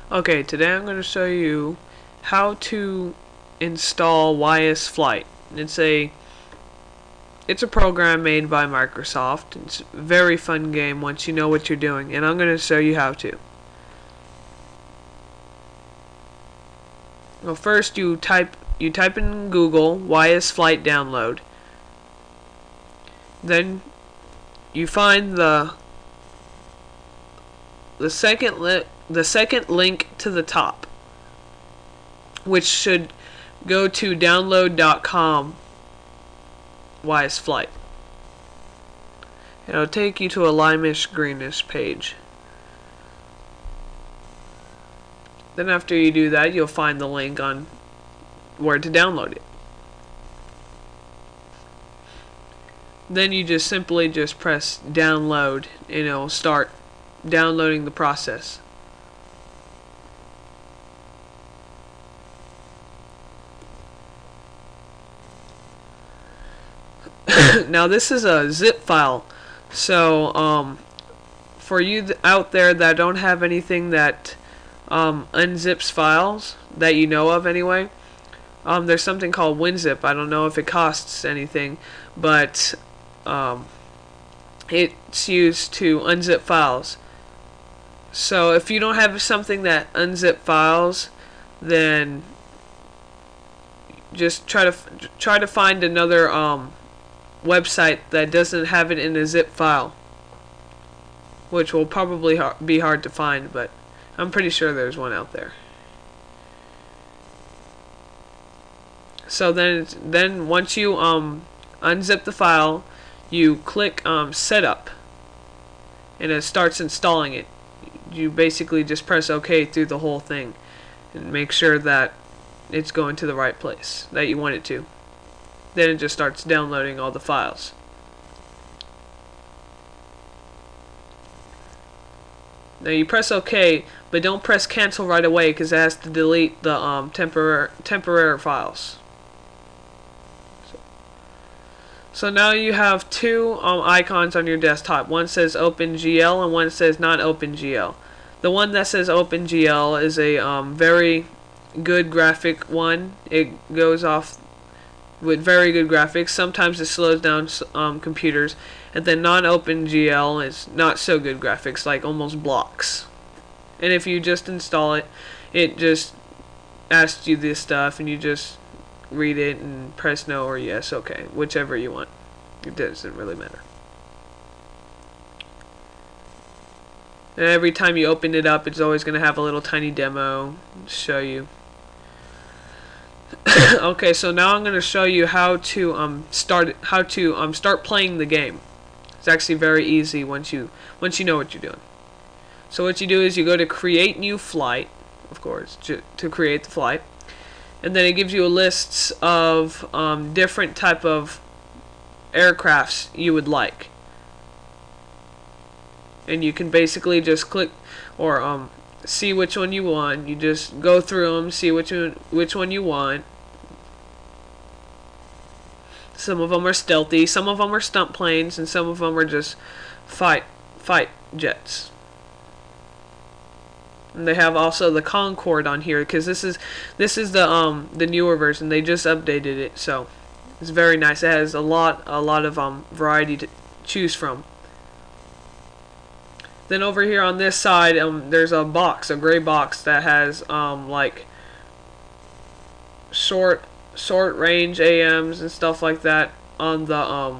Okay, today I'm going to show you how to install YS Flight. It's a program made by Microsoft. It's a very fun game once you know what you're doing, and I'm going to show you how to. Well, first you type in Google YS Flight download. Then you find the second link to the top, which should go to download.com YS Flight. It'll take you to a limeish greenish page. Then after you do that, you'll find the link on where to download it. Then you just simply press download and it'll start downloading the process. Now this is a zip file, so for you out there that don't have anything that unzips files that you know of anyway, there's something called WinZip. I don't know if it costs anything, but it's used to unzip files. So if you don't have something that unzip files, then just try to find another website that doesn't have it in a zip file, which will probably be hard to find, but I'm pretty sure there's one out there. So then once you unzip the file, you click setup and it starts installing it. You basically just press OK through the whole thing and make sure that it's going to the right place that you want it to. Then it just starts downloading all the files. Now you press OK, but don't press cancel right away because it has to delete the temporary files. So now you have two icons on your desktop. One says OpenGL and one says not OpenGL. The one that says OpenGL is a very good graphic one. It goes off with very good graphics. Sometimes it slows down computers. And then non-OpenGL is not so good graphics, like almost blocks. And if you just install it, it just asks you this stuff and you just read it and press no or yes, okay, whichever you want. It doesn't really matter. And every time you open it up, it's always going to have a little tiny demo to show you. Okay, so now I'm going to show you how to start playing the game. It's actually very easy once you know what you're doing. So what you do is you go to create new flight, of course, to create the flight, and then it gives you a list of different type of aircrafts you would like, and you can basically just click or see which one you want. You just go through them, see which one you want. Some of them are stealthy, some of them are stunt planes, and some of them are just fight jets. And they have also the Concorde on here because this is the newer version. They just updated it, so it's very nice. It has a lot of variety to choose from. Then over here on this side, there's a gray box that has like short range AMs and stuff like that on the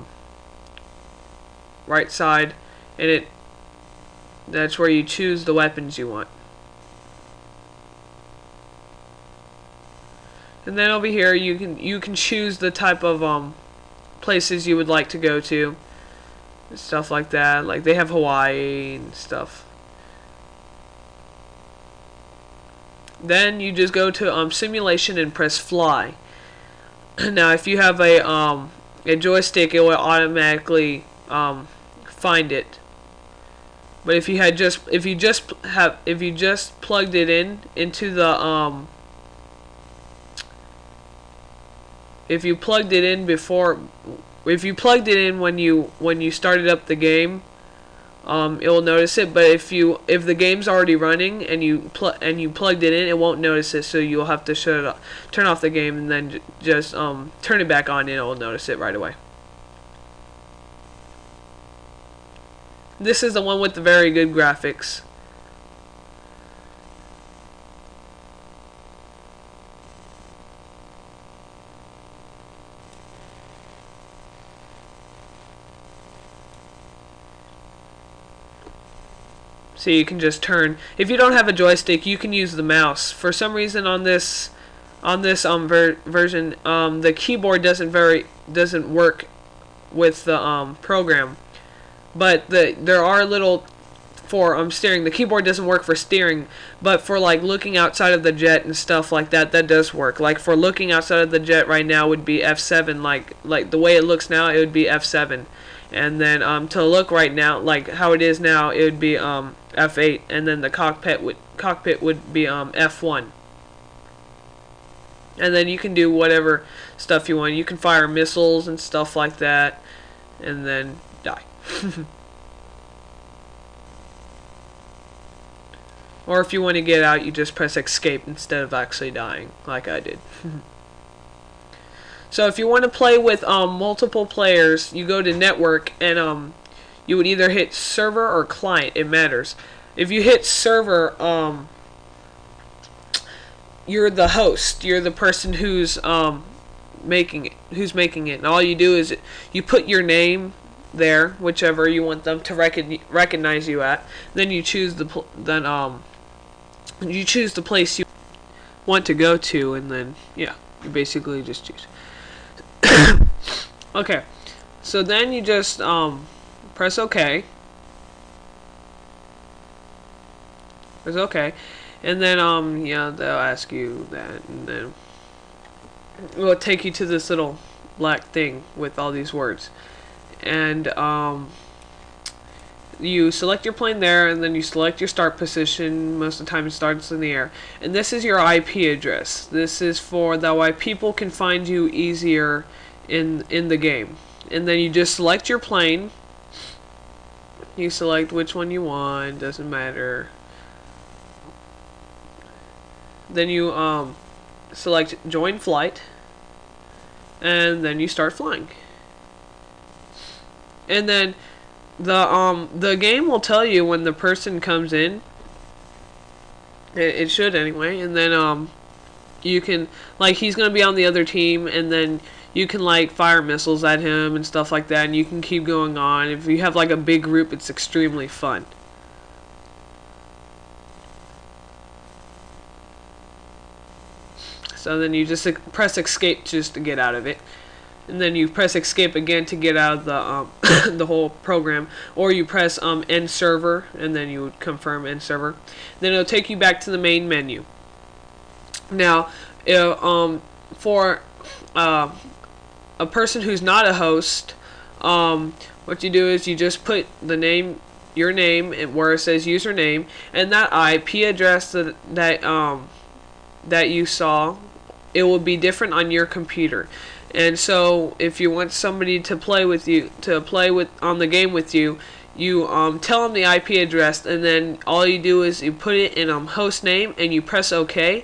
right side, and that's where you choose the weapons you want. And then over here you can choose the type of places you would like to go to and stuff like that. Like they have Hawaii and stuff. Then you just go to simulation and press fly. Now if you have a joystick, it will automatically find it. But if you just plugged it into the if you plugged it in when you started up the game, it will notice it. But if the game's already running and you plugged it in, it won't notice it. So you'll have to turn off the game, and then just turn it back on, and it will notice it right away. This is the one with the very good graphics. So you can just turn. If you don't have a joystick, you can use the mouse. For some reason on this version, the keyboard doesn't work with the program. But there are little for steering. The keyboard doesn't work for steering, but for like looking outside of the jet and stuff like that, that does work. Like for looking outside of the jet right now would be F7. Like the way it looks now, it would be F7. And then to look right now, like how it is now, it would be F8, and then the cockpit would be F1. And then you can do whatever stuff you want. You can fire missiles and stuff like that, and then die. Or if you want to get out, you just press escape instead of actually dying, like I did. So if you want to play with multiple players, you go to network, and you would either hit server or client. It matters. If you hit server, you're the host. You're the person who's making it. And all you do is you put your name there, whichever you want them to recognize you at. Then you choose the place you want to go to, and then yeah, you basically just choose. Okay, so then you just press OK. Press OK, and then yeah, they'll ask you that, and then it will take you to this little black thing with all these words, and you select your plane there, and then you select your start position. Most of the time it starts in the air, and this is your IP address. This is for that way people can find you easier in the game. And then you just select your plane. You select which one you want, doesn't matter. Then you select join flight, and then you start flying. And then the game will tell you when the person comes in. It should anyway. And then you can, like, he's gonna be on the other team, and then you can like fire missiles at him and stuff like that, and you can keep going on. If you have like a big group, it's extremely fun. So then you just press escape just to get out of it, and then you press escape again to get out of the the whole program, or you press end server, and then you would confirm end server. Then it'll take you back to the main menu. Now for a person who's not a host, what you do is you just put your name, and where it says username, and that IP address that you saw, it will be different on your computer. And so if you want somebody to play with you, on the game with you, you tell them the IP address, and then all you do is you put it in host name, and you press OK,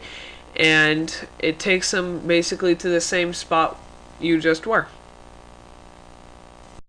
and it takes them basically to the same spot you just were.